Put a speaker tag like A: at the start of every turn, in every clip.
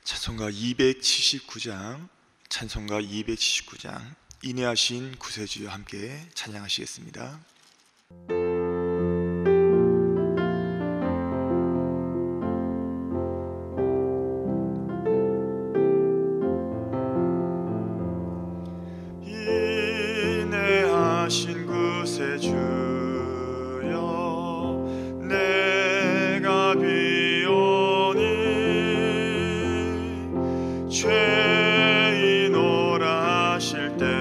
A: 찬송가 279장, 찬송가 279장, 인내하신 구세주여 함께 찬양하시겠습니다. 인내하신 구세주여 내가 비오니 죄인 오라실 때에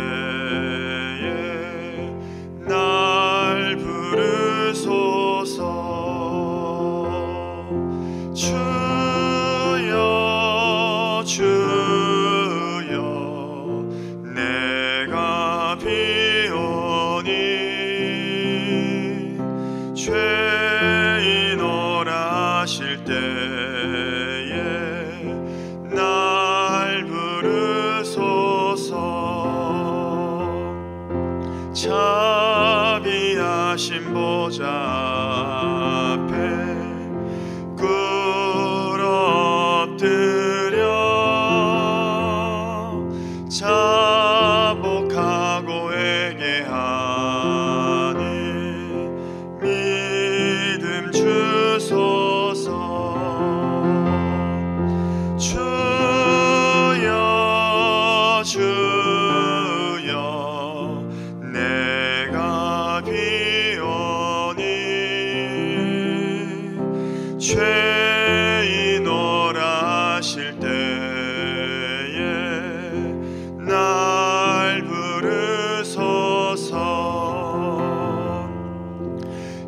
A: 날 부르소서. 주여 주여 내가 비오니 죄인 오라실 때에 날 부르소서. 자비하신 보좌 앞에 꿇어 엎드려 자복하고 회개하니 믿음 주소서. 주여 주여 내가 비오니 죄인 오라실 때에 날 부르소서.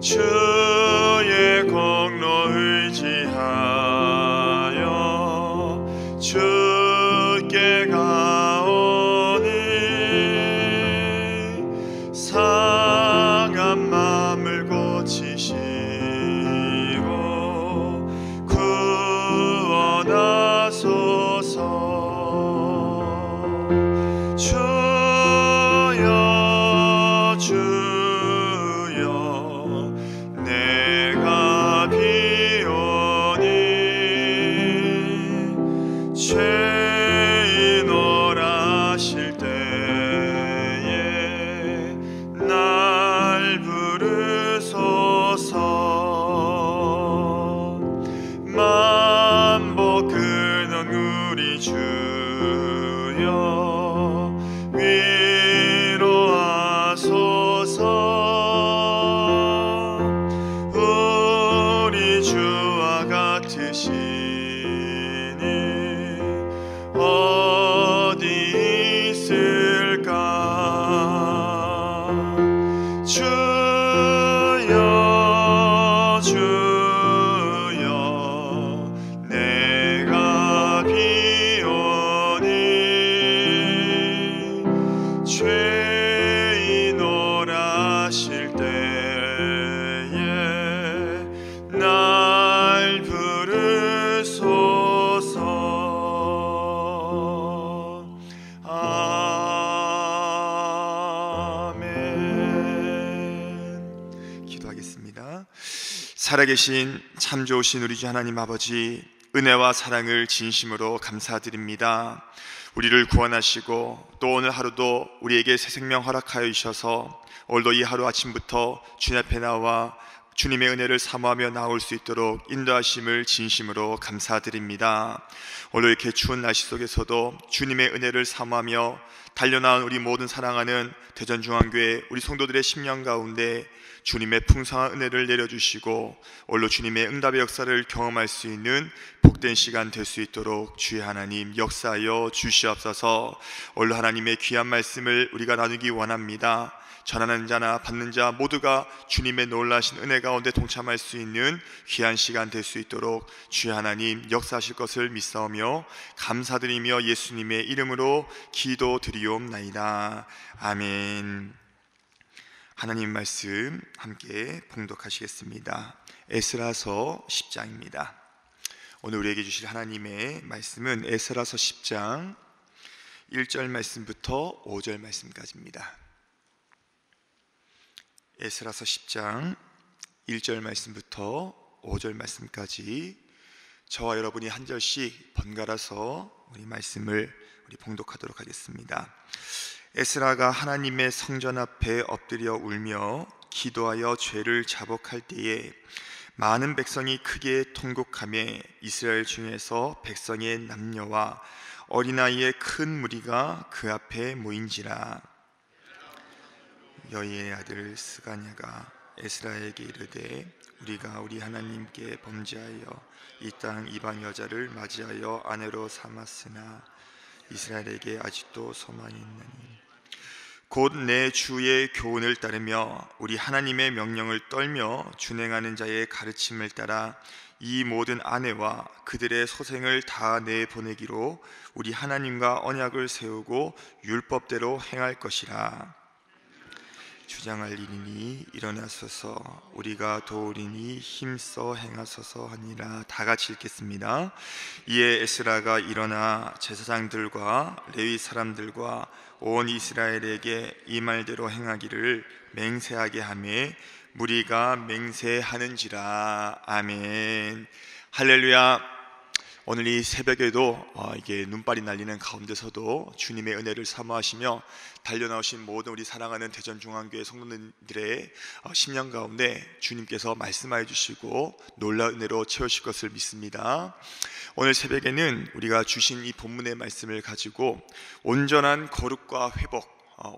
A: 주의 공로 의지하여 주께 가오니 상한 마음을 고치시고 구원하소서. 주여 주여 내가 비오니 죄인 오라실 때에 날 부르소서. 만복 근원 우리 주여 위로하소서. 우리 주와 같으시니 어디 있을까. 주여 주여 내가 비오니 죄인 오라실 때에 날 부르소서. 아멘. 기도하겠습니다. 살아계신 참 좋으신 우리 주 하나님 아버지, 은혜와 사랑을 진심으로 감사드립니다. 우리를 구원하시고 또 오늘 하루도 우리에게 새 생명 허락하여 주셔서 오늘도 이 하루 아침부터 주님 앞에 나와 주님의 은혜를 사모하며 나올 수 있도록 인도하심을 진심으로 감사드립니다. 오늘 이렇게 추운 날씨 속에서도 주님의 은혜를 사모하며 달려나온 우리 모든 사랑하는 대전중앙교회 우리 성도들의 심령 가운데 주님의 풍성한 은혜를 내려주시고 오늘로 주님의 응답의 역사를 경험할 수 있는 복된 시간 될 수 있도록 주의 하나님 역사하여 주시옵소서. 오늘로 하나님의 귀한 말씀을 우리가 나누기 원합니다. 전하는 자나 받는 자 모두가 주님의 놀라신 은혜 가운데 동참할 수 있는 귀한 시간 될 수 있도록 주의 하나님 역사하실 것을 믿사오며 감사드리며 예수님의 이름으로 기도드리옵나이다. 아멘. 하나님 말씀 함께 봉독하시겠습니다. 에스라서 10장입니다. 오늘 우리에게 주실 하나님의 말씀은 에스라서 10장 1절 말씀부터 5절 말씀까지입니다. 에스라서 10장 1절 말씀부터 5절 말씀까지 저와 여러분이 한 절씩 번갈아서 우리 말씀을 봉독하도록 하겠습니다. 에스라가 하나님의 성전 앞에 엎드려 울며 기도하여 죄를 자복할 때에 많은 백성이 크게 통곡하며 이스라엘 중에서 백성의 남녀와 어린아이의 큰 무리가 그 앞에 모인지라. 여이의 아들 스가냐가 에스라에게 이르되 우리가 우리 하나님께 범죄하여 이 땅 이방 여자를 맞이하여 아내로 삼았으나 이스라엘에게 아직도 소망이 있나니 곧 내 주의 교훈을 따르며 우리 하나님의 명령을 떨며 준행하는 자의 가르침을 따라 이 모든 아내와 그들의 소생을 다 내보내기로 우리 하나님과 언약을 세우고 율법대로 행할 것이라. 주장할 일이니 일어나소서 우리가 도우리니 힘써 행하소서 하니라. 다 같이 읽겠습니다. 이에 에스라가 일어나 제사장들과 레위 사람들과 온 이스라엘에게 이 말대로 행하기를 맹세하게 하며 무리가 맹세하는지라. 아멘. 할렐루야. 오늘 이 새벽에도 이게 눈발이 날리는 가운데서도 주님의 은혜를 사모하시며 달려나오신 모든 우리 사랑하는 대전중앙교회 성도님들의 심령 가운데 주님께서 말씀하여 주시고 놀라운 은혜로 채우실 것을 믿습니다. 오늘 새벽에는 우리가 주신 이 본문의 말씀을 가지고 온전한 거룩과 회복,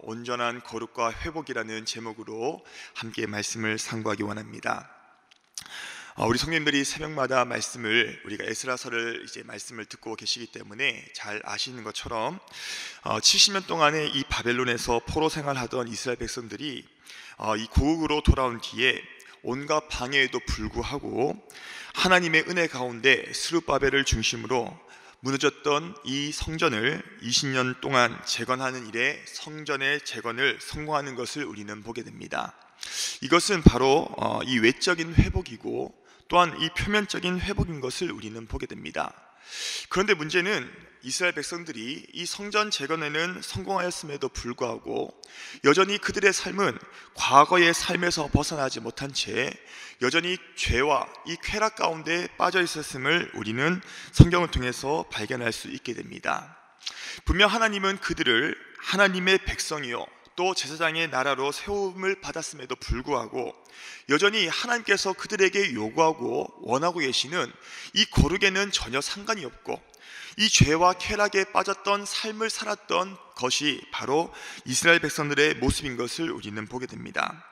A: 온전한 거룩과 회복이라는 제목으로 함께 말씀을 상고하기 원합니다. 우리 성도님들이 새벽마다 말씀을 우리가 에스라서를 이제 말씀을 듣고 계시기 때문에 잘 아시는 것처럼 70년 동안에 이 바벨론에서 포로 생활하던 이스라엘 백성들이 이 고국으로 돌아온 뒤에 온갖 방해에도 불구하고 하나님의 은혜 가운데 스룹바벨을 중심으로 무너졌던 이 성전을 20년 동안 재건하는 일에 성전의 재건을 성공하는 것을 우리는 보게 됩니다. 이것은 바로 이 외적인 회복이고 또한 이 표면적인 회복인 것을 우리는 보게 됩니다. 그런데 문제는 이스라엘 백성들이 이 성전 재건에는 성공하였음에도 불구하고 여전히 그들의 삶은 과거의 삶에서 벗어나지 못한 채 여전히 죄와 이 쾌락 가운데 빠져 있었음을 우리는 성경을 통해서 발견할 수 있게 됩니다. 분명 하나님은 그들을 하나님의 백성이요 또 제사장의 나라로 세움을 받았음에도 불구하고 여전히 하나님께서 그들에게 요구하고 원하고 계시는 이 거룩에는 전혀 상관이 없고 이 죄와 쾌락에 빠졌던 삶을 살았던 것이 바로 이스라엘 백성들의 모습인 것을 우리는 보게 됩니다.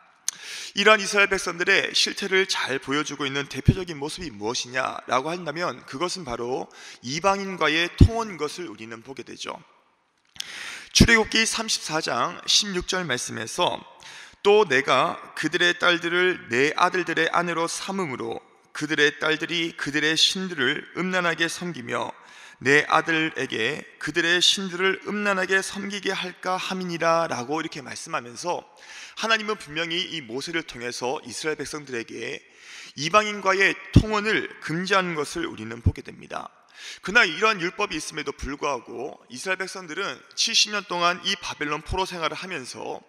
A: 이러한 이스라엘 백성들의 실태를 잘 보여주고 있는 대표적인 모습이 무엇이냐라고 한다면 그것은 바로 이방인과의 통혼인 것을 우리는 보게 되죠. 출애굽기 34장 16절 말씀에서 또 내가 그들의 딸들을 내 아들들의 아내로 삼음으로 그들의 딸들이 그들의 신들을 음란하게 섬기며 내 아들에게 그들의 신들을 음란하게 섬기게 할까 함이니라 라고 이렇게 말씀하면서 하나님은 분명히 이 모세를 통해서 이스라엘 백성들에게 이방인과의 통혼을 금지하는 것을 우리는 보게 됩니다. 그러나 이러한 율법이 있음에도 불구하고 이스라엘 백성들은 70년 동안 이 바벨론 포로 생활을 하면서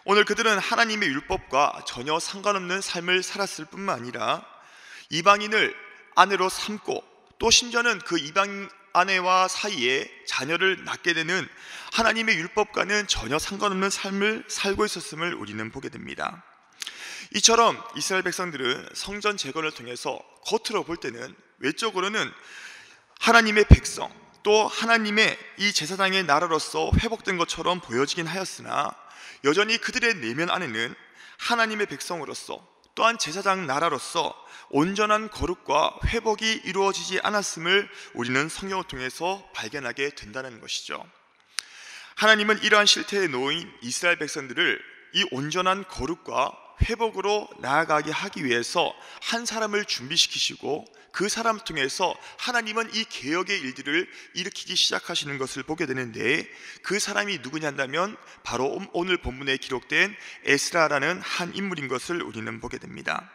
A: 오늘 그들은 하나님의 율법과 전혀 상관없는 삶을 살았을 뿐만 아니라 이방인을 아내로 삼고 또 심지어는 그 이방 아내와 사이에 자녀를 낳게 되는 하나님의 율법과는 전혀 상관없는 삶을 살고 있었음을 우리는 보게 됩니다. 이처럼 이스라엘 백성들은 성전 재건을 통해서 겉으로 볼 때는 외적으로는 하나님의 백성 또 하나님의 이 제사장의 나라로서 회복된 것처럼 보여지긴 하였으나 여전히 그들의 내면 안에는 하나님의 백성으로서 또한 제사장 나라로서 온전한 거룩과 회복이 이루어지지 않았음을 우리는 성경을 통해서 발견하게 된다는 것이죠. 하나님은 이러한 실태에 놓인 이스라엘 백성들을 이 온전한 거룩과 회복으로 나아가게 하기 위해서 한 사람을 준비시키시고 그 사람 통해서 하나님은 이 개혁의 일들을 일으키기 시작하시는 것을 보게 되는데 그 사람이 누구냐면 바로 오늘 본문에 기록된 에스라라는 한 인물인 것을 우리는 보게 됩니다.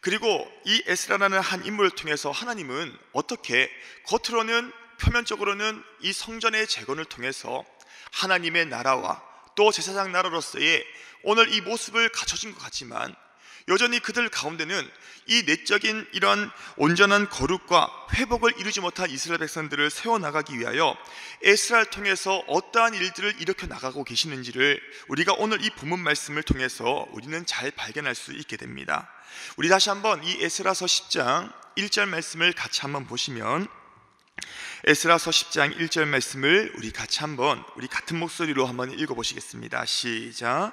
A: 그리고 이 에스라라는 한 인물을 통해서 하나님은 어떻게 겉으로는 표면적으로는 이 성전의 재건을 통해서 하나님의 나라와 또 제사장 나라로서의 오늘 이 모습을 갖춰진 것 같지만 여전히 그들 가운데는 이 내적인 이런 온전한 거룩과 회복을 이루지 못한 이스라엘 백성들을 세워나가기 위하여 에스라를 통해서 어떠한 일들을 일으켜 나가고 계시는지를 우리가 오늘 이 본문 말씀을 통해서 우리는 잘 발견할 수 있게 됩니다. 우리 다시 한번 이 에스라서 10장 1절 말씀을 같이 한번 보시면, 에스라서 10장 1절 말씀을 우리 같은 목소리로 한번 읽어보시겠습니다. 시작.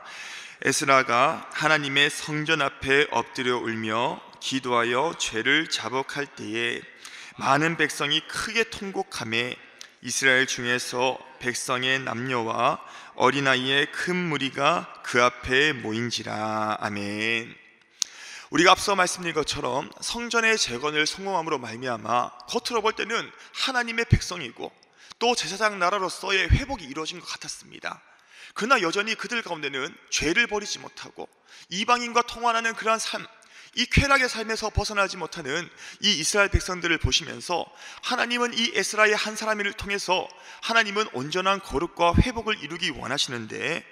A: 에스라가 하나님의 성전 앞에 엎드려 울며 기도하여 죄를 자복할 때에 많은 백성이 크게 통곡하며 이스라엘 중에서 백성의 남녀와 어린아이의 큰 무리가 그 앞에 모인지라. 아멘. 우리가 앞서 말씀드린 것처럼 성전의 재건을 성공함으로 말미암아 겉으로 볼 때는 하나님의 백성이고 또 제사장 나라로서의 회복이 이루어진 것 같았습니다. 그러나 여전히 그들 가운데는 죄를 버리지 못하고 이방인과 통화하는 그러한 삶, 이 쾌락의 삶에서 벗어나지 못하는 이 이스라엘 백성들을 보시면서 하나님은 이 에스라의 한 사람을 통해서 하나님은 온전한 거룩과 회복을 이루기 원하시는데,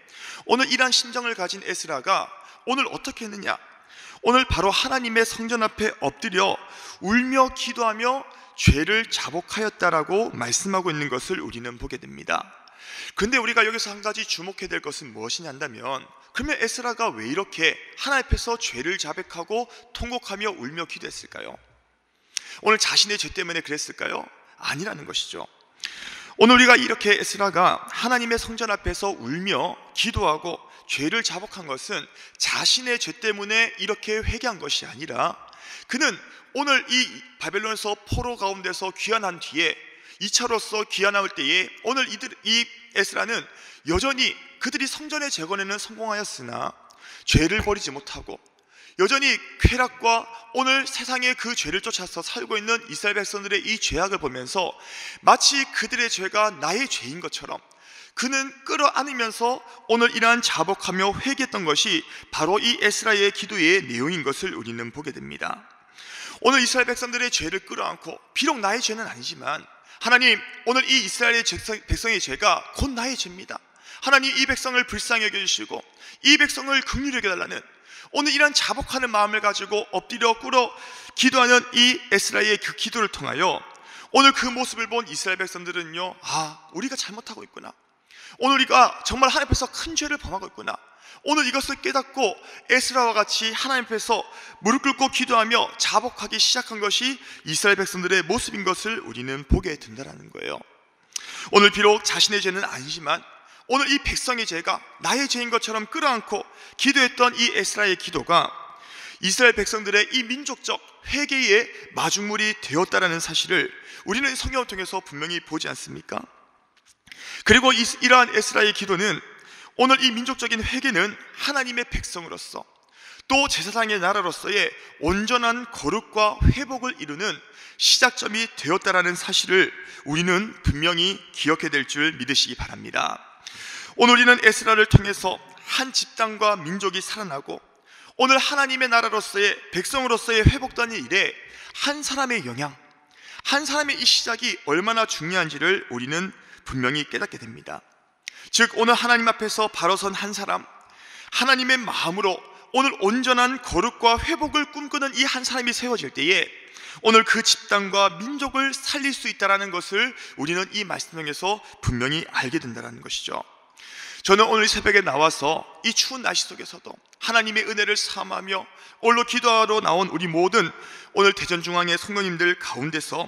A: 오늘 이러한 심정을 가진 에스라가 오늘 어떻게 했느냐? 오늘 바로 하나님의 성전 앞에 엎드려 울며 기도하며 죄를 자복하였다라고 말씀하고 있는 것을 우리는 보게 됩니다. 근데 우리가 여기서 한 가지 주목해야 될 것은 무엇이냐 한다면, 그러면 에스라가 왜 이렇게 하나님 앞에서 죄를 자백하고 통곡하며 울며 기도했을까요? 오늘 자신의 죄 때문에 그랬을까요? 아니라는 것이죠. 오늘 우리가 이렇게 에스라가 하나님의 성전 앞에서 울며 기도하고 죄를 자복한 것은 자신의 죄 때문에 이렇게 회개한 것이 아니라, 그는 오늘 이 바벨론에서 포로 가운데서 귀환한 뒤에 2차로서 귀환할 때에 오늘 이 에스라는 여전히 그들이 성전의 재건에는 성공하였으나 죄를 버리지 못하고 여전히 쾌락과 오늘 세상의 그 죄를 쫓아서 살고 있는 이스라엘 백성들의 이 죄악을 보면서 마치 그들의 죄가 나의 죄인 것처럼 그는 끌어안으면서 오늘 이러한 자복하며 회개했던 것이 바로 이 에스라의 기도의 내용인 것을 우리는 보게 됩니다. 오늘 이스라엘 백성들의 죄를 끌어안고, 비록 나의 죄는 아니지만 하나님, 오늘 이 이스라엘의 백성의 죄가 곧 나의 죄입니다. 하나님, 이 백성을 불쌍히 여겨주시고 이 백성을 긍휼히 여겨달라는 오늘 이러한 자복하는 마음을 가지고 엎드려 꿇어 기도하는 이 에스라의 그 기도를 통하여 오늘 그 모습을 본 이스라엘 백성들은요, 우리가 잘못하고 있구나, 오늘 우리가 정말 하나님 앞에서 큰 죄를 범하고 있구나, 오늘 이것을 깨닫고 에스라와 같이 하나님 앞에서 무릎 꿇고 기도하며 자복하기 시작한 것이 이스라엘 백성들의 모습인 것을 우리는 보게 된다는 거예요. 오늘 비록 자신의 죄는 아니지만 오늘 이 백성의 죄가 나의 죄인 것처럼 끌어안고 기도했던 이 에스라의 기도가 이스라엘 백성들의 이 민족적 회개의 마중물이 되었다는 사실을 우리는 성경을 통해서 분명히 보지 않습니까? 그리고 이러한 에스라의 기도는 오늘 이 민족적인 회개는 하나님의 백성으로서 또 제사장의 나라로서의 온전한 거룩과 회복을 이루는 시작점이 되었다라는 사실을 우리는 분명히 기억해야 될 줄 믿으시기 바랍니다. 오늘 우리는 에스라를 통해서 한 집단과 민족이 살아나고 오늘 하나님의 나라로서의 백성으로서의 회복되는 일에 한 사람의 영향, 한 사람의 이 시작이 얼마나 중요한지를 우리는 분명히 깨닫게 됩니다. 즉 오늘 하나님 앞에서 바로 선 한 사람, 하나님의 마음으로 오늘 온전한 거룩과 회복을 꿈꾸는 이 한 사람이 세워질 때에 오늘 그 집단과 민족을 살릴 수 있다는 것을 우리는 이 말씀 중에서 분명히 알게 된다는 것이죠. 저는 오늘 이 새벽에 나와서 이 추운 날씨 속에서도 하나님의 은혜를 삼하며 오늘 기도하러 나온 우리 모든 오늘 대전중앙의 성도님들 가운데서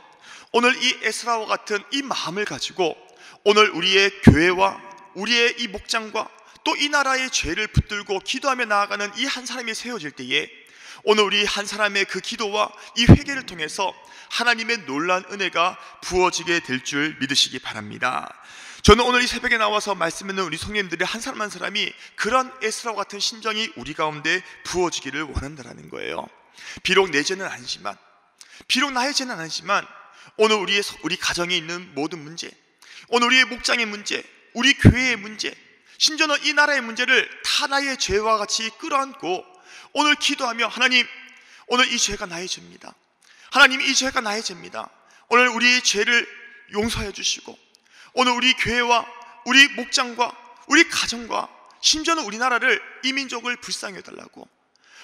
A: 오늘 이 에스라와 같은 이 마음을 가지고 오늘 우리의 교회와 우리의 이 목장과 또 이 나라의 죄를 붙들고 기도하며 나아가는 이 한 사람이 세워질 때에 오늘 우리 한 사람의 그 기도와 이 회개를 통해서 하나님의 놀라운 은혜가 부어지게 될 줄 믿으시기 바랍니다. 저는 오늘 이 새벽에 나와서 말씀 듣는 우리 성도님들의 한 사람 한 사람이 그런 에스라와 같은 심정이 우리 가운데 부어지기를 원한다는 거예요. 비록 내 죄는 아니지만, 비록 나의 죄는 아니지만 오늘 우리 가정에 있는 모든 문제, 오늘 우리의 목장의 문제, 우리 교회의 문제, 심지어는 이 나라의 문제를 다 나의 죄와 같이 끌어안고 오늘 기도하며 하나님, 오늘 이 죄가 나의 죄입니다. 하나님, 이 죄가 나의 죄입니다. 오늘 우리의 죄를 용서해 주시고 오늘 우리 교회와 우리 목장과 우리 가정과 심지어는 우리나라를, 이 민족을 불쌍히 해달라고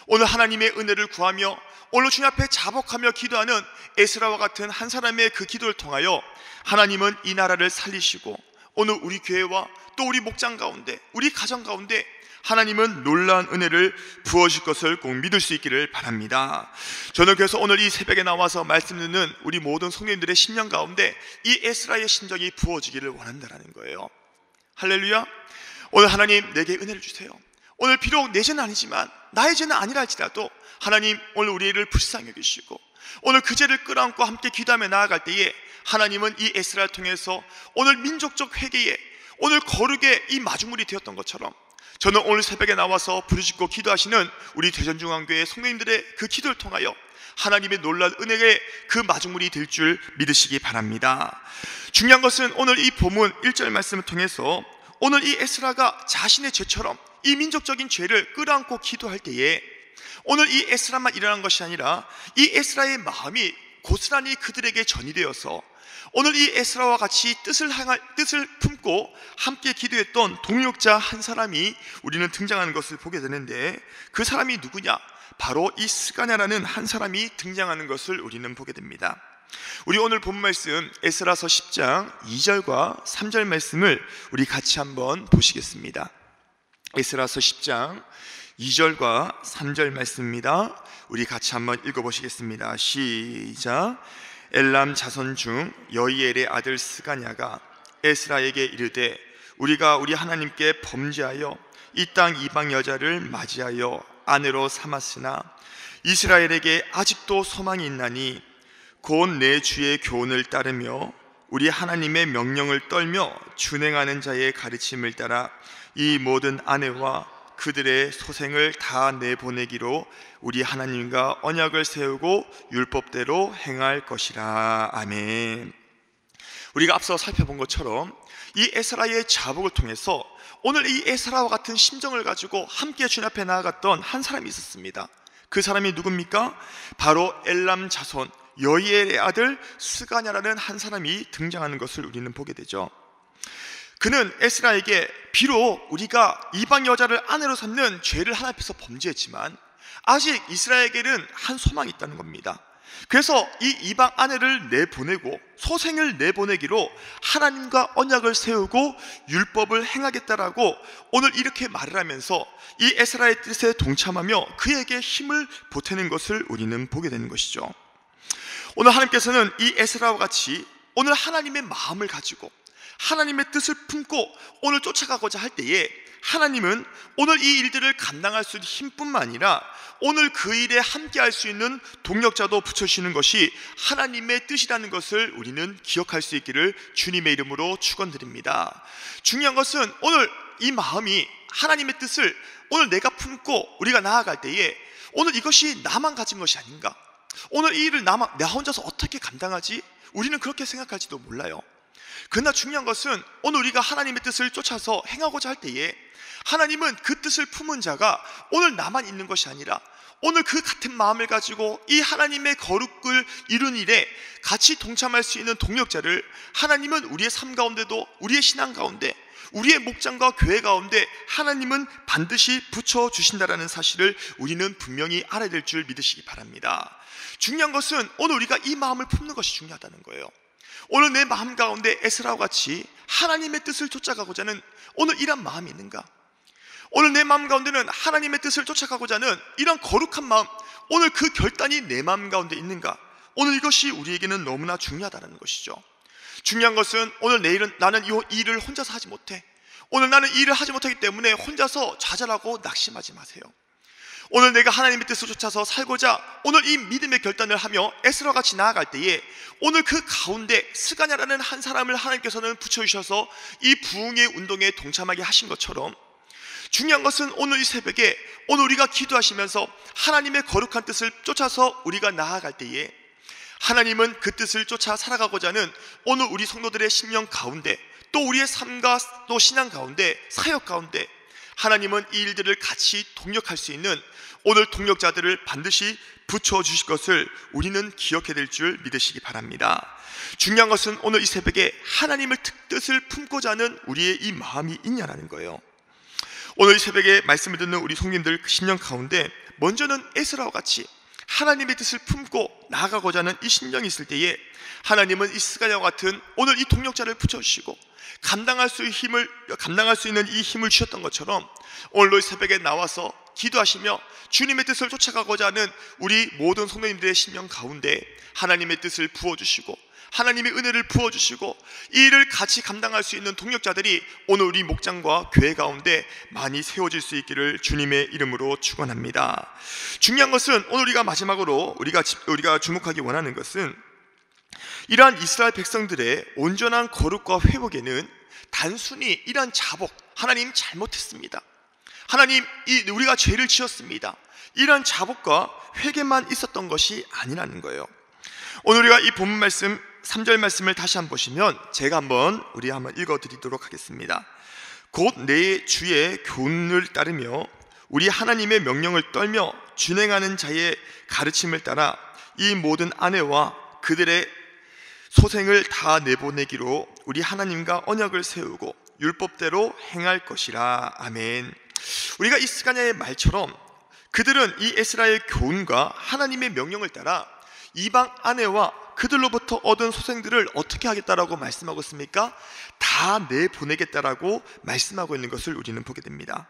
A: 오늘 하나님의 은혜를 구하며 오늘 주님 앞에 자복하며 기도하는 에스라와 같은 한 사람의 그 기도를 통하여 하나님은 이 나라를 살리시고 오늘 우리 교회와 또 우리 목장 가운데, 우리 가정 가운데 하나님은 놀라운 은혜를 부어주실 것을 꼭 믿을 수 있기를 바랍니다. 저는 그래서 오늘 이 새벽에 나와서 말씀 듣는 우리 모든 성도님들의 심령 가운데 이 에스라의 심정이 부어지기를 원한다는 거예요. 할렐루야. 오늘 하나님 내게 은혜를 주세요. 오늘 비록 내 죄는 아니지만 나의 죄는 아니라 할지라도 하나님 오늘 우리를 불쌍히 여기시고 오늘 그 죄를 끌어안고 함께 기도하며 나아갈 때에 하나님은 이 에스라를 통해서 오늘 민족적 회개에 오늘 거룩의 이 마중물이 되었던 것처럼 저는 오늘 새벽에 나와서 부르짖고 기도하시는 우리 대전중앙교회 성도님들의 그 기도를 통하여 하나님의 놀라운 은혜의 그 마중물이 될 줄 믿으시기 바랍니다. 중요한 것은 오늘 이 본문 1절 말씀을 통해서 오늘 이 에스라가 자신의 죄처럼 이 민족적인 죄를 끌어안고 기도할 때에 오늘 이 에스라만 일어난 것이 아니라 이 에스라의 마음이 고스란히 그들에게 전이되어서 오늘 이 에스라와 같이 뜻을 품고 함께 기도했던 동력자 한 사람이 우리는 등장하는 것을 보게 되는데 그 사람이 누구냐? 바로 이 스가냐라는 한 사람이 등장하는 것을 우리는 보게 됩니다. 우리 오늘 본 말씀 에스라서 10장 2절과 3절 말씀을 우리 같이 한번 보시겠습니다. 에스라서 10장 2절과 3절 말씀입니다. 우리 같이 한번 읽어보시겠습니다. 시작. 엘람 자손 중 여이엘의 아들 스가냐가 에스라에게 이르되 우리가 우리 하나님께 범죄하여 이 땅 이방 여자를 맞이하여 아내로 삼았으나 이스라엘에게 아직도 소망이 있나니 곧 내 주의 교훈을 따르며 우리 하나님의 명령을 떨며 준행하는 자의 가르침을 따라 이 모든 아내와 그들의 소생을 다 내보내기로 우리 하나님과 언약을 세우고 율법대로 행할 것이라. 아멘. 우리가 앞서 살펴본 것처럼 이 에스라의 자복을 통해서 오늘 이 에스라와 같은 심정을 가지고 함께 주님 앞에 나아갔던 한 사람이 있었습니다. 그 사람이 누굽니까? 바로 엘람 자손 여이엘의 아들 스가냐라는 한 사람이 등장하는 것을 우리는 보게 되죠. 그는 에스라에게 비록 우리가 이방 여자를 아내로 삼는 죄를 하나님 앞에서 범죄했지만 아직 이스라엘에게는 한 소망이 있다는 겁니다. 그래서 이 이방 아내를 내보내고 소생을 내보내기로 하나님과 언약을 세우고 율법을 행하겠다라고 오늘 이렇게 말을 하면서 이 에스라의 뜻에 동참하며 그에게 힘을 보태는 것을 우리는 보게 되는 것이죠. 오늘 하나님께서는 이 에스라와 같이 오늘 하나님의 마음을 가지고 하나님의 뜻을 품고 오늘 쫓아가고자 할 때에 하나님은 오늘 이 일들을 감당할 수 있는 힘뿐만 아니라 오늘 그 일에 함께 할 수 있는 동력자도 붙여주시는 것이 하나님의 뜻이라는 것을 우리는 기억할 수 있기를 주님의 이름으로 축원드립니다. 중요한 것은 오늘 이 마음이 하나님의 뜻을 오늘 내가 품고 우리가 나아갈 때에 오늘 이것이 나만 가진 것이 아닌가, 오늘 이 일을 나 혼자서 어떻게 감당하지? 우리는 그렇게 생각할지도 몰라요. 그러나 중요한 것은 오늘 우리가 하나님의 뜻을 쫓아서 행하고자 할 때에 하나님은 그 뜻을 품은 자가 오늘 나만 있는 것이 아니라 오늘 그 같은 마음을 가지고 이 하나님의 거룩을 이룬 일에 같이 동참할 수 있는 동력자를 하나님은 우리의 삶 가운데도, 우리의 신앙 가운데, 우리의 목장과 교회 가운데 하나님은 반드시 붙여주신다라는 사실을 우리는 분명히 알아야 될 줄 믿으시기 바랍니다. 중요한 것은 오늘 우리가 이 마음을 품는 것이 중요하다는 거예요. 오늘 내 마음 가운데 에스라와 같이 하나님의 뜻을 쫓아가고자 하는 오늘 이런 마음이 있는가? 오늘 내 마음 가운데는 하나님의 뜻을 쫓아가고자 하는 이런 거룩한 마음, 오늘 그 결단이 내 마음 가운데 있는가? 오늘 이것이 우리에게는 너무나 중요하다는 것이죠. 중요한 것은 오늘 내일은 나는 이 일을 혼자서 하지 못해, 오늘 나는 이 일을 하지 못하기 때문에 혼자서 좌절하고 낙심하지 마세요. 오늘 내가 하나님의 뜻을 쫓아서 살고자 오늘 이 믿음의 결단을 하며 에스라와 같이 나아갈 때에 오늘 그 가운데 스가냐라는 한 사람을 하나님께서는 붙여주셔서 이 부흥의 운동에 동참하게 하신 것처럼 중요한 것은 오늘 이 새벽에 오늘 우리가 기도하시면서 하나님의 거룩한 뜻을 쫓아서 우리가 나아갈 때에 하나님은 그 뜻을 쫓아 살아가고자 하는 오늘 우리 성도들의 심령 가운데 또 우리의 삶과 또 신앙 가운데 사역 가운데 하나님은 이 일들을 같이 동력할 수 있는 오늘 동력자들을 반드시 붙여주실 것을 우리는 기억해야 될 줄 믿으시기 바랍니다. 중요한 것은 오늘 이 새벽에 하나님의 뜻을 품고자 하는 우리의 이 마음이 있냐라는 거예요. 오늘 이 새벽에 말씀을 듣는 우리 성도님들 심령 가운데 먼저는 에스라와 같이 하나님의 뜻을 품고 나아가고자 하는 이 심정이 있을 때에 하나님은 이 스가랴와 같은 오늘 이 동력자를 붙여주시고 감당할 수 있는 이 힘을 주셨던 것처럼 오늘도 이 새벽에 나와서 기도하시며 주님의 뜻을 쫓아가고자 하는 우리 모든 성도님들의 심령 가운데 하나님의 뜻을 부어주시고 하나님의 은혜를 부어주시고 이 일을 같이 감당할 수 있는 동력자들이 오늘 우리 목장과 교회 가운데 많이 세워질 수 있기를 주님의 이름으로 축원합니다. 중요한 것은 오늘 우리가 마지막으로 우리가 주목하기 원하는 것은 이러한 이스라엘 백성들의 온전한 거룩과 회복에는 단순히 이러한 자복, 하나님 잘못했습니다, 하나님 우리가 죄를 지었습니다, 이러한 자복과 회개만 있었던 것이 아니라는 거예요. 오늘 우리가 이 본문 말씀 3절 말씀을 다시 한번 보시면 제가 한번 읽어드리도록 하겠습니다. 곧 내 주의 교훈을 따르며 우리 하나님의 명령을 떨며 준행하는 자의 가르침을 따라 이 모든 아내와 그들의 소생을 다 내보내기로 우리 하나님과 언약을 세우고 율법대로 행할 것이라. 아멘. 우리가 이 스가랴의 말처럼 그들은 이 에스라의 교훈과 하나님의 명령을 따라 이방 아내와 그들로부터 얻은 소생들을 어떻게 하겠다라고 말씀하고 있습니까? 다 내보내겠다라고 말씀하고 있는 것을 우리는 보게 됩니다.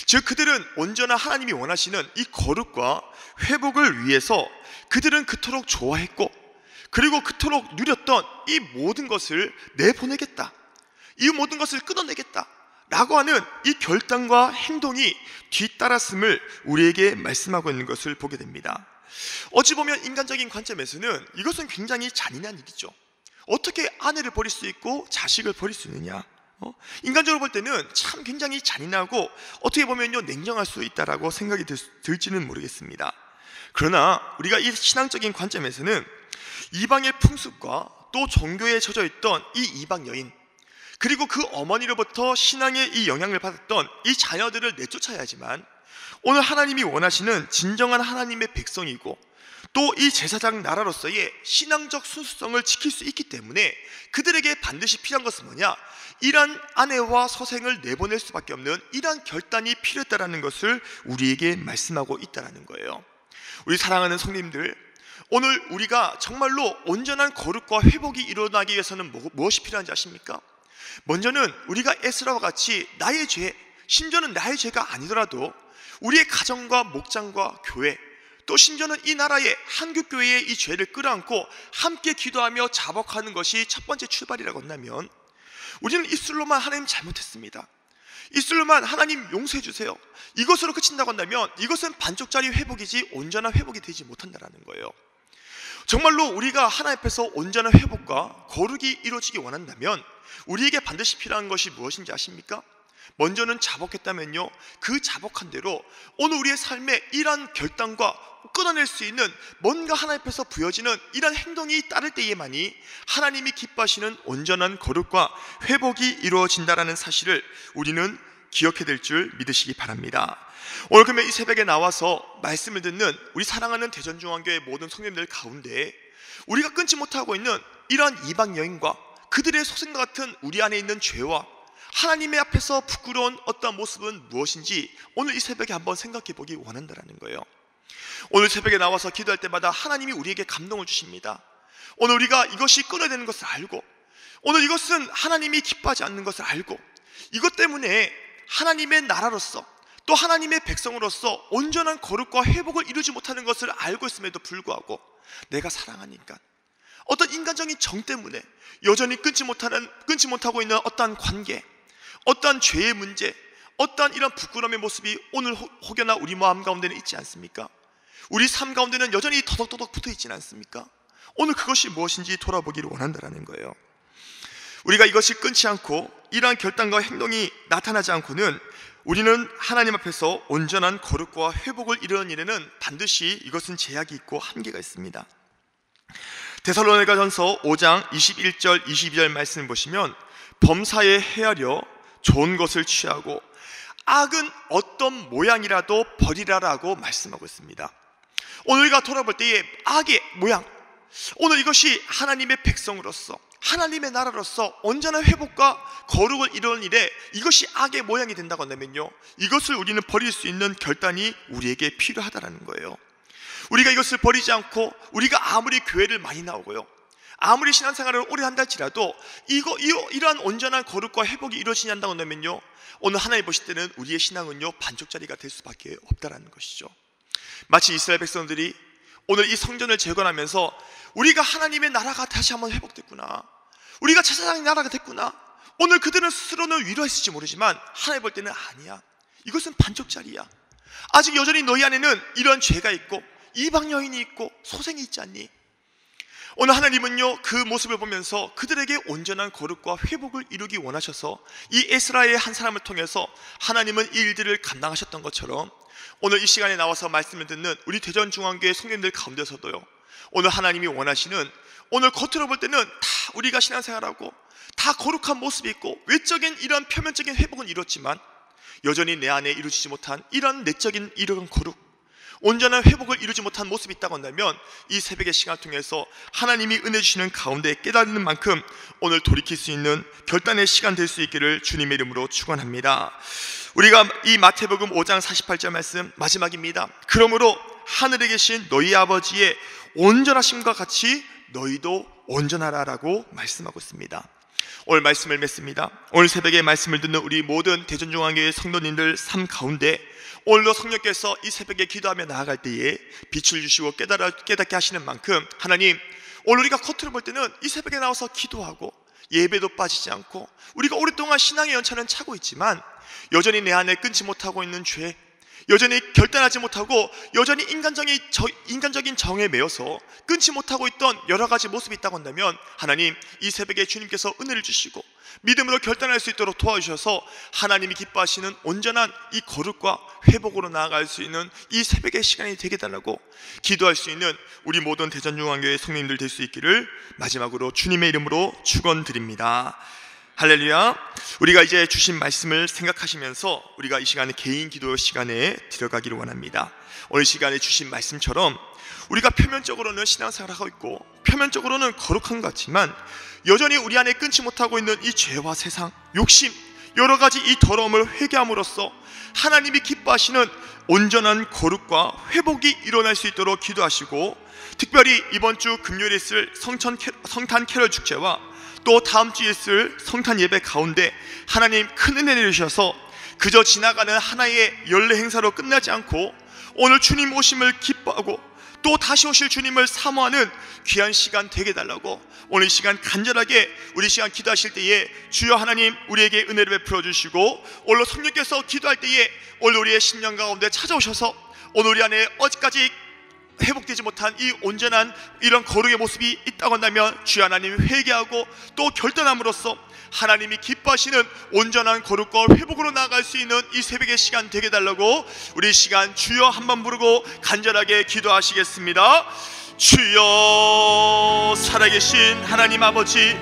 A: 즉 그들은 온전한 하나님이 원하시는 이 거룩과 회복을 위해서 그들은 그토록 좋아했고 그리고 그토록 누렸던 이 모든 것을 내보내겠다, 이 모든 것을 끊어내겠다 라고 하는 이 결단과 행동이 뒤따랐음을 우리에게 말씀하고 있는 것을 보게 됩니다. 어찌 보면 인간적인 관점에서는 이것은 굉장히 잔인한 일이죠. 어떻게 아내를 버릴 수 있고 자식을 버릴 수 있느냐? 인간적으로 볼 때는 참 굉장히 잔인하고 어떻게 보면요 냉정할 수 있다라고 생각이 들지는 모르겠습니다. 그러나 우리가 이 신앙적인 관점에서는 이방의 풍습과 또 종교에 젖어 있던 이 이방 여인, 그리고 그 어머니로부터 신앙의 이 영향을 받았던 이 자녀들을 내쫓아야지만 오늘 하나님이 원하시는 진정한 하나님의 백성이고 또 이 제사장 나라로서의 신앙적 순수성을 지킬 수 있기 때문에 그들에게 반드시 필요한 것은 뭐냐? 이러한 아내와 소생을 내보낼 수밖에 없는 이러한 결단이 필요했다라는 것을 우리에게 말씀하고 있다는 거예요. 우리 사랑하는 성도님들, 오늘 우리가 정말로 온전한 거룩과 회복이 일어나기 위해서는 무엇이 필요한지 아십니까? 먼저는 우리가 에스라와 같이 나의 죄, 심지어는 나의 죄가 아니더라도 우리의 가정과 목장과 교회, 또 심지어는 이 나라의 한국교회의 이 죄를 끌어안고 함께 기도하며 자복하는 것이 첫 번째 출발이라고 한다면 우리는 이술로만 하나님 잘못했습니다, 이술로만 하나님 용서해 주세요, 이것으로 그친다고 한다면 이것은 반쪽짜리 회복이지 온전한 회복이 되지 못한다는 거예요. 정말로 우리가 하나님 앞에서 온전한 회복과 거룩이 이루어지기 원한다면 우리에게 반드시 필요한 것이 무엇인지 아십니까? 먼저는 자복했다면요, 그 자복한 대로 오늘 우리의 삶에 이러한 결단과 끊어낼 수 있는 뭔가 하나님 앞에서 부여지는 이러한 행동이 따를 때에만이 하나님이 기뻐하시는 온전한 거룩과 회복이 이루어진다는 사실을 우리는 기억해야 될 줄 믿으시기 바랍니다. 오늘 그러면 이 새벽에 나와서 말씀을 듣는 우리 사랑하는 대전중앙교회 모든 성도님들 가운데 우리가 끊지 못하고 있는 이러한 이방 여인과 그들의 소생과 같은 우리 안에 있는 죄와 하나님의 앞에서 부끄러운 어떠한 모습은 무엇인지 오늘 이 새벽에 한번 생각해 보기 원한다는 거예요. 오늘 새벽에 나와서 기도할 때마다 하나님이 우리에게 감동을 주십니다. 오늘 우리가 이것이 끊어야 되는 것을 알고, 오늘 이것은 하나님이 기뻐하지 않는 것을 알고, 이것 때문에 하나님의 나라로서 또 하나님의 백성으로서 온전한 거룩과 회복을 이루지 못하는 것을 알고 있음에도 불구하고 내가 사랑하니까 어떤 인간적인 정 때문에 여전히 끊지 못하고 있는 어떠한 관계, 어떠한 죄의 문제, 어떠한 이런 부끄러움의 모습이 오늘 혹여나 우리 마음 가운데는 있지 않습니까? 우리 삶 가운데는 여전히 더덕더덕 붙어 있지는 않습니까? 오늘 그것이 무엇인지 돌아보기를 원한다는 거예요. 우리가 이것이 끊지 않고 이러한 결단과 행동이 나타나지 않고는 우리는 하나님 앞에서 온전한 거룩과 회복을 이루는 일에는 반드시 이것은 제약이 있고 한계가 있습니다. 데살로니가전서 5장 21절 22절 말씀을 보시면 범사에 헤아려 좋은 것을 취하고 악은 어떤 모양이라도 버리라라고 말씀하고 있습니다. 오늘 우리가 돌아볼 때에 악의 모양, 오늘 이것이 하나님의 백성으로서, 하나님의 나라로서 온전한 회복과 거룩을 이루는 일에 이것이 악의 모양이 된다고 한다면요, 이것을 우리는 버릴 수 있는 결단이 우리에게 필요하다는 거예요. 우리가 이것을 버리지 않고, 우리가 아무리 교회를 많이 나오고요, 아무리 신앙생활을 오래 한다 할지라도 이러한 온전한 거룩과 회복이 이루어지지 않는다고 한다면요, 오늘 하나님 보실 때는 우리의 신앙은요 반쪽짜리가 될 수밖에 없다라는 것이죠. 마치 이스라엘 백성들이 오늘 이 성전을 재건하면서 우리가 하나님의 나라가 다시 한번 회복됐구나, 우리가 제사장의 나라가 됐구나, 오늘 그들은 스스로는 위로했을지 모르지만 하나님 볼 때는 아니야, 이것은 반쪽짜리야. 아직 여전히 너희 안에는 이런 죄가 있고 이방 여인이 있고 소생이 있지 않니? 오늘 하나님은요 그 모습을 보면서 그들에게 온전한 거룩과 회복을 이루기 원하셔서 이 에스라의 한 사람을 통해서 하나님은 이 일들을 감당하셨던 것처럼, 오늘 이 시간에 나와서 말씀을 듣는 우리 대전중앙교회 성도님들 가운데서도요, 오늘 하나님이 원하시는, 오늘 겉으로 볼 때는 다 우리가 신앙생활하고 다 거룩한 모습이 있고 외적인 이런 표면적인 회복은 이뤘지만 여전히 내 안에 이루어지지 못한 이런 내적인 이런 거룩, 온전한 회복을 이루지 못한 모습이 있다고 한다면 이 새벽의 시간을 통해서 하나님이 은혜 주시는 가운데 깨닫는 만큼 오늘 돌이킬 수 있는 결단의 시간 될 수 있기를 주님의 이름으로 축원합니다. 우리가 이 마태복음 5장 48절 말씀 마지막입니다. 그러므로 하늘에 계신 너희 아버지의 온전하심과 같이 너희도 온전하라라고 말씀하고 있습니다. 오늘 말씀을 맺습니다. 오늘 새벽에 말씀을 듣는 우리 모든 대전중앙교회 성도님들 삶 가운데 오늘도 성령께서 이 새벽에 기도하며 나아갈 때에 빛을 주시고 깨닫게 하시는 만큼, 하나님 오늘 우리가 겉으로 볼 때는 이 새벽에 나와서 기도하고 예배도 빠지지 않고 우리가 오랫동안 신앙의 연차는 차고 있지만 여전히 내 안에 끊지 못하고 있는 죄, 여전히 결단하지 못하고 여전히 인간적인 정에 매여서 끊지 못하고 있던 여러 가지 모습이 있다고 한다면, 하나님 이 새벽에 주님께서 은혜를 주시고 믿음으로 결단할 수 있도록 도와주셔서 하나님이 기뻐하시는 온전한 이 거룩과 회복으로 나아갈 수 있는 이 새벽의 시간이 되게 달라고 기도할 수 있는 우리 모든 대전중앙교회 성도님들 될 수 있기를 마지막으로 주님의 이름으로 축원드립니다. 할렐루야. 우리가 이제 주신 말씀을 생각하시면서 우리가 이 시간에 개인 기도 시간에 들어가기를 원합니다. 오늘 시간에 주신 말씀처럼 우리가 표면적으로는 신앙생활을 하고 있고 표면적으로는 거룩한 것 같지만 여전히 우리 안에 끊지 못하고 있는 이 죄와 세상, 욕심, 여러 가지 이 더러움을 회개함으로써 하나님이 기뻐하시는 온전한 거룩과 회복이 일어날 수 있도록 기도하시고, 특별히 이번 주 금요일에 있을 성탄 캐럴 축제와 또 다음 주에 있을 성탄 예배 가운데 하나님 큰 은혜를 주셔서 그저 지나가는 하나의 연례 행사로 끝나지 않고 오늘 주님 오심을 기뻐하고 또 다시 오실 주님을 사모하는 귀한 시간 되게 달라고 오늘 이 시간 간절하게 우리 시간 기도하실 때에 주여 하나님 우리에게 은혜를 베풀어 주시고, 오늘 성령께서 기도할 때에 오늘 우리의 심령 가운데 찾아오셔서 오늘 우리 안에 어디까지 회복되지 못한 이 온전한 이런 거룩의 모습이 있다고 한다면 주여 하나님 회개하고 또 결단함으로써 하나님이 기뻐하시는 온전한 거룩과 회복으로 나아갈 수 있는 이 새벽의 시간 되게 달라고 우리 시간 주여 한번 부르고 간절하게 기도하시겠습니다. 주여, 살아계신 하나님 아버지,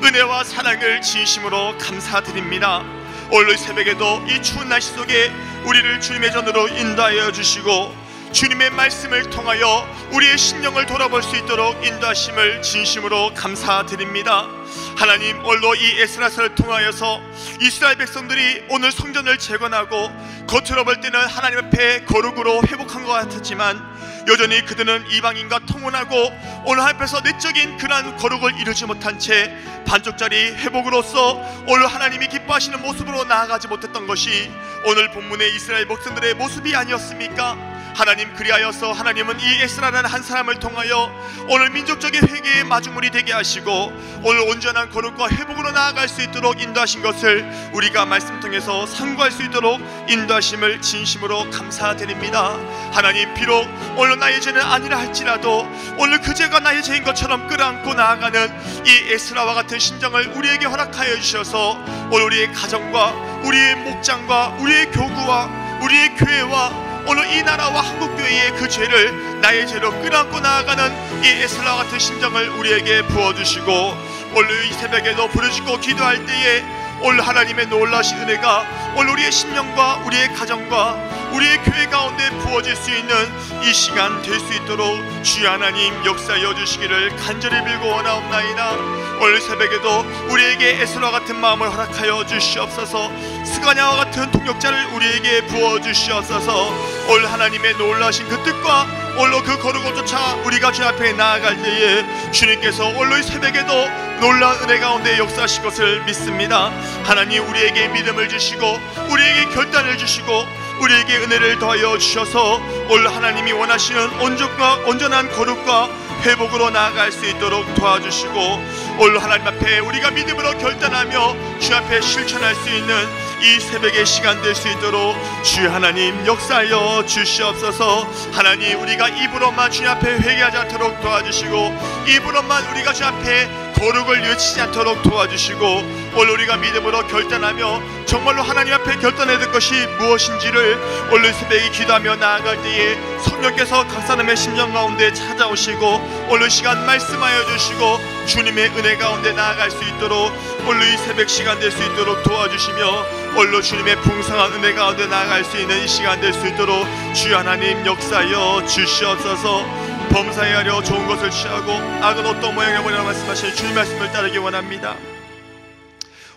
A: 은혜와 사랑을 진심으로 감사드립니다. 오늘 새벽에도 이 추운 날씨 속에 우리를 주님의 전으로 인도하여 주시고 주님의 말씀을 통하여 우리의 심령을 돌아볼 수 있도록 인도하심을 진심으로 감사드립니다. 하나님, 오늘도 이 에스라서를 통하여서 이스라엘 백성들이 오늘 성전을 재건하고 겉으로 볼 때는 하나님 앞에 거룩으로 회복한 것 같았지만 여전히 그들은 이방인과 통혼하고 오늘 앞에서 내적인 그러한 거룩을 이루지 못한 채 반쪽짜리 회복으로서 오늘 하나님이 기뻐하시는 모습으로 나아가지 못했던 것이 오늘 본문의 이스라엘 백성들의 모습이 아니었습니까? 하나님, 그리하여서 하나님은 이 에스라라는 한 사람을 통하여 오늘 민족적인 회개의 마중물이 되게 하시고 오늘 온전한 거룩과 회복으로 나아갈 수 있도록 인도하신 것을 우리가 말씀 통해서 상고할 수 있도록 인도하심을 진심으로 감사드립니다. 하나님, 비록 오늘 나의 죄는 아니라 할지라도 오늘 그 죄가 나의 죄인 것처럼 끌어안고 나아가는 이 에스라와 같은 심정을 우리에게 허락하여 주셔서 오늘 우리의 가정과 우리의 목장과 우리의 교구와 우리의 교회와 오늘 이 나라와 한국교회의 그 죄를 나의 죄로 끌어안고 나아가는 이 에스라와 같은 심정을 우리에게 부어주시고 오늘 이 새벽에도 부르짖고 기도할 때에 오늘 하나님의 놀라신 은혜가 오늘 우리의 심령과 우리의 가정과 우리의 교회 가운데 부어질 수 있는 이 시간 될 수 있도록 주여 하나님 역사하여 주시기를 간절히 빌고 원하옵나이다. 오늘 새벽에도 우리에게 에스라 같은 마음을 허락하여 주시옵소서. 스가냐와 같은 통역자를 우리에게 부어주시옵소서. 오늘 하나님의 놀라신 그 뜻과 오늘 그 거룩을 쫓아 우리가 주 앞에 나아갈 때에 주님께서 오늘 새벽에도 놀라운 은혜 가운데 역사하실 것을 믿습니다. 하나님 우리에게 믿음을 주시고 우리에게 결단을 주시고 우리에게 은혜를 더하여 주셔서 오늘 하나님이 원하시는 온전한 거룩과 회복으로 나아갈 수 있도록 도와주시고 오늘 하나님 앞에 우리가 믿음으로 결단하며 주 앞에 실천할 수 있는 이 새벽의 시간 될 수 있도록 주 하나님 역사하여 주시옵소서. 하나님 우리가 입으로만 주 앞에 회개하지 않도록 도와주시고 입으로만 우리가 주 앞에 거룩을 외치지 않도록 도와주시고 오늘 우리가 믿음으로 결단하며 정말로 하나님 앞에 결단해야 될 것이 무엇인지를 오늘 새벽에 기도하며 나아갈 때에 성령께서 각 사람의 심령 가운데 찾아오시고 오늘 시간 말씀하여 주시고 주님의 은혜 가운데 나아갈 수 있도록 오늘 이 새벽 시간 될 수 있도록 도와주시며 오늘 주님의 풍성한 은혜 가운데 나아갈 수 있는 이 시간 될 수 있도록 주 하나님 역사하여 주시옵소서. 범사에 좋은 것을 취하고 악은 어떤 모양의 모양이라 말씀하신 주님 말씀을 따르기 원합니다.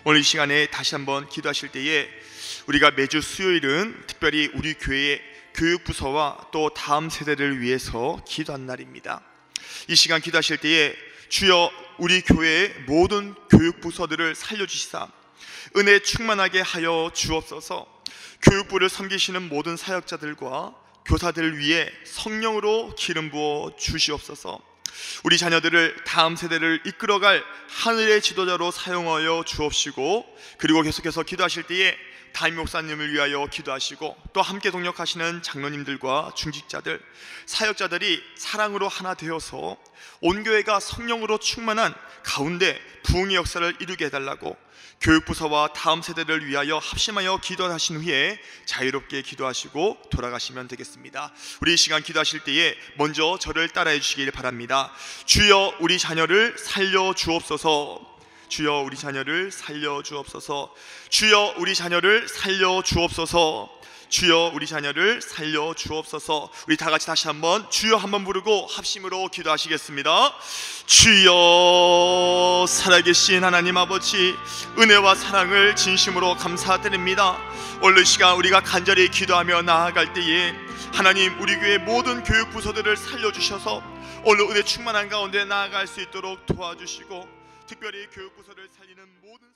A: 오늘 이 시간에 다시 한번 기도하실 때에 우리가 매주 수요일은 특별히 우리 교회의 교육부서와 또 다음 세대를 위해서 기도한 날입니다. 이 시간 기도하실 때에 주여 우리 교회의 모든 교육부서들을 살려주시사 은혜 충만하게 하여 주옵소서. 교육부를 섬기시는 모든 사역자들과 교사들을 위해 성령으로 기름 부어 주시옵소서. 우리 자녀들을 다음 세대를 이끌어갈 하늘의 지도자로 사용하여 주옵시고 그리고 계속해서 기도하실 때에 담임 목사님을 위하여 기도하시고 또 함께 동역하시는 장로님들과 중직자들, 사역자들이 사랑으로 하나 되어서 온 교회가 성령으로 충만한 가운데 부흥의 역사를 이루게 해달라고 교육부서와 다음 세대를 위하여 합심하여 기도하신 후에 자유롭게 기도하시고 돌아가시면 되겠습니다. 우리 이 시간 기도하실 때에 먼저 저를 따라해 주시길 바랍니다. 주여 우리 자녀를 살려 주옵소서. 주여 우리 자녀를 살려 주옵소서. 주여 우리 자녀를 살려 주옵소서. 주여 우리 자녀를 살려 주옵소서. 우리 다 같이 다시 한번 주여 한번 부르고 합심으로 기도하시겠습니다. 주여 살아계신 하나님 아버지 은혜와 사랑을 진심으로 감사드립니다. 오늘 시간 우리가 간절히 기도하며 나아갈 때에 하나님 우리 교회 모든 교육부서들을 살려주셔서 오늘 은혜 충만한 가운데 나아갈 수 있도록 도와주시고 특별히 교육부서를 살리는 모든